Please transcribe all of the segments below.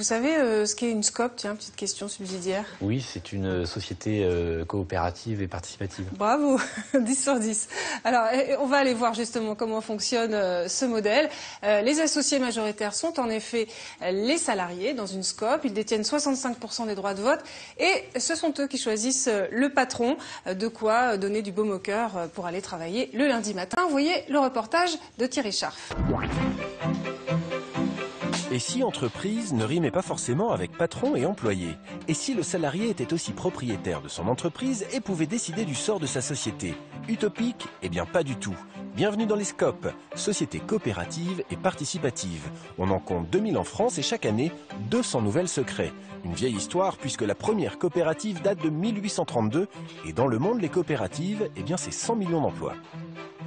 savez ce qu'est une SCOP? Tiens, petite question subsidiaire. Oui, c'est une société coopérative et participative. Bravo, 10 sur 10. Alors, on va aller voir justement comment fonctionne ce modèle. Les associés majoritaires sont en effet les salariés dans une SCOP. Ils détiennent 65% des droits de vote et ce sont eux qui choisissent le patron. De quoi donner du baume au cœur pour aller travailler le lundi matin. Vous voyez le reportage de Thierry Scharf. Et si entreprise ne rimait pas forcément avec patron et employé? Et si le salarié était aussi propriétaire de son entreprise et pouvait décider du sort de sa société? Utopique? Eh bien pas du tout. Bienvenue dans les SCOP, sociétés coopératives et participatives. On en compte 2000 en France et chaque année, 200 nouvelles se créent. Une vieille histoire puisque la première coopérative date de 1832 et dans le monde les coopératives, eh bien c'est 100 millions d'emplois.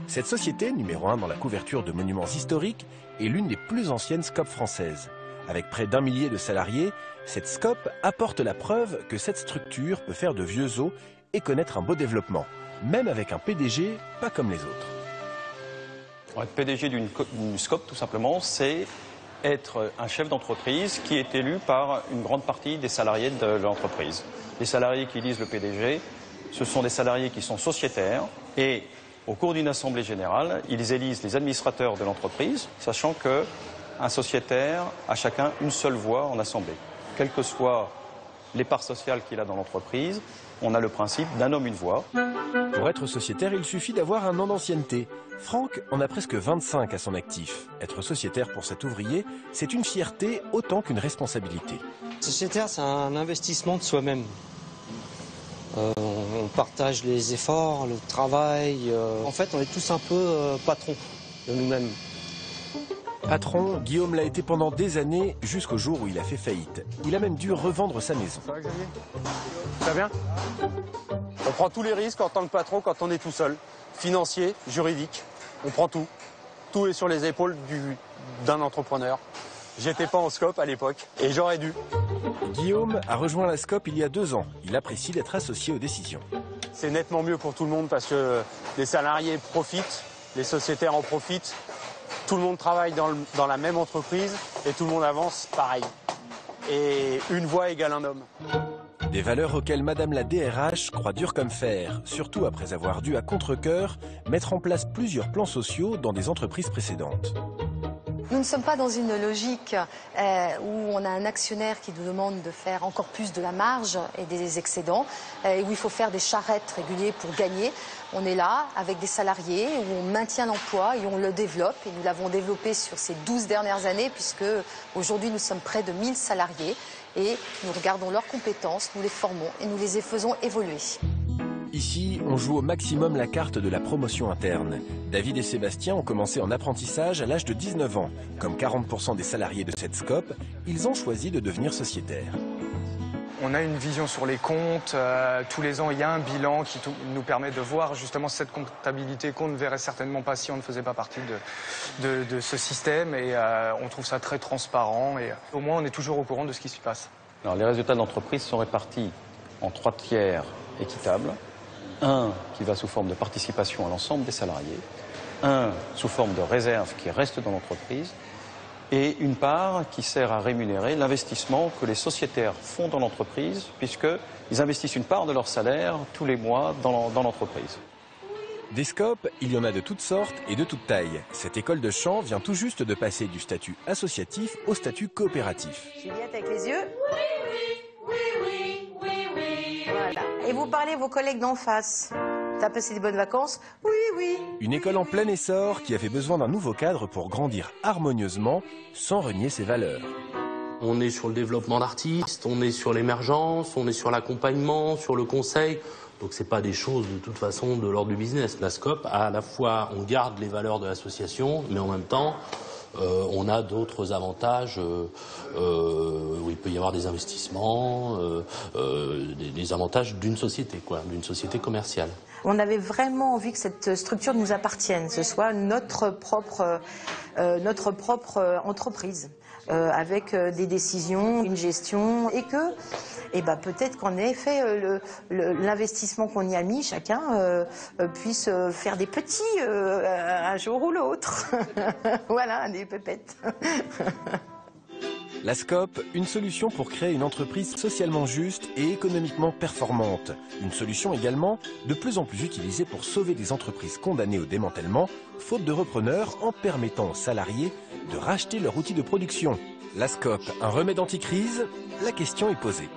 Cette société, numéro 1 dans la couverture de monuments historiques, est l'une des plus anciennes SCOP françaises. Avec près d'1 millier de salariés, cette SCOP apporte la preuve que cette structure peut faire de vieux os et connaître un beau développement, même avec un PDG pas comme les autres. Être PDG d'une SCOP, tout simplement, c'est être un chef d'entreprise qui est élu par une grande partie des salariés de l'entreprise. Les salariés qui élisent le PDG, ce sont des salariés qui sont sociétaires et au cours d'une assemblée générale, ils élisent les administrateurs de l'entreprise, sachant qu'un sociétaire a chacun une seule voix en assemblée. Quelles que soient les parts sociales qu'il a dans l'entreprise, on a le principe d'un homme, une voix. Pour être sociétaire, il suffit d'avoir un an d'ancienneté. Franck en a presque 25 à son actif. Être sociétaire pour cet ouvrier, c'est une fierté autant qu'une responsabilité. Sociétaire, c'est un investissement de soi-même. On partage les efforts, le travail. En fait, on est tous un peu patrons de nous-mêmes. Patron, Guillaume l'a été pendant des années, jusqu'au jour où il a fait faillite. Il a même dû revendre sa maison. Ça va, Xavier? Ça va bien? On prend tous les risques en tant que patron quand on est tout seul. Financier, juridique, on prend tout. Tout est sur les épaules d'un entrepreneur. J'étais pas en SCOP à l'époque et j'aurais dû. Guillaume a rejoint la SCOP il y a 2 ans. Il apprécie d'être associé aux décisions. C'est nettement mieux pour tout le monde parce que les salariés profitent, les sociétaires en profitent. Tout le monde travaille dans la même entreprise et tout le monde avance pareil. Et une voix égale un homme. Des valeurs auxquelles Madame la DRH croit dur comme fer, surtout après avoir dû à contre-cœur mettre en place plusieurs plans sociaux dans des entreprises précédentes. Nous ne sommes pas dans une logique où on a un actionnaire qui nous demande de faire encore plus de la marge et des excédents, et où il faut faire des charrettes réguliers pour gagner. On est là avec des salariés où on maintient l'emploi et on le développe. Et nous l'avons développé sur ces 12 dernières années puisque aujourd'hui nous sommes près de 1000 salariés et nous regardons leurs compétences, nous les formons et nous les faisons évoluer. Ici, on joue au maximum la carte de la promotion interne. David et Sébastien ont commencé en apprentissage à l'âge de 19 ans. Comme 40% des salariés de cette SCOP, ils ont choisi de devenir sociétaires. On a une vision sur les comptes. Tous les ans, il y a un bilan qui nous permet de voir justement cette comptabilité qu'on ne verrait certainement pas si on ne faisait pas partie de ce système. Et on trouve ça très transparent. Et au moins, on est toujours au courant de ce qui s'y passe. Alors, les résultats de l'entreprise sont répartis en 3 tiers équitables. Un qui va sous forme de participation à l'ensemble des salariés, un sous forme de réserve qui reste dans l'entreprise et une part qui sert à rémunérer l'investissement que les sociétaires font dans l'entreprise puisqu'ils investissent une part de leur salaire tous les mois dans l'entreprise. Des SCOP, il y en a de toutes sortes et de toutes tailles. Cette école de chant vient tout juste de passer du statut associatif au statut coopératif. Juliette avec les yeux. Voilà. Et vous parlez à vos collègues d'en face. T'as passé des bonnes vacances? Oui, oui. Une école en plein essor qui avait besoin d'un nouveau cadre pour grandir harmonieusement sans renier ses valeurs. On est sur le développement d'artistes, on est sur l'émergence, on est sur l'accompagnement, sur le conseil. Donc c'est pas des choses de toute façon de l'ordre du business. La SCOP, à la fois on garde les valeurs de l'association, mais en même temps on a d'autres avantages où il peut y avoir des investissements, des avantages d'une société, d'une société commerciale. On avait vraiment envie que cette structure nous appartienne, ce soit notre propre entreprise, avec des décisions, une gestion, et que peut-être qu'en effet, l'investissement qu'on y a mis, chacun puisse faire des petits un jour ou l'autre. Voilà, des pépettes. La SCOP, une solution pour créer une entreprise socialement juste et économiquement performante. Une solution également de plus en plus utilisée pour sauver des entreprises condamnées au démantèlement, faute de repreneurs, en permettant aux salariés de racheter leur outil de production. La SCOP, un remède anti-crise? La question est posée.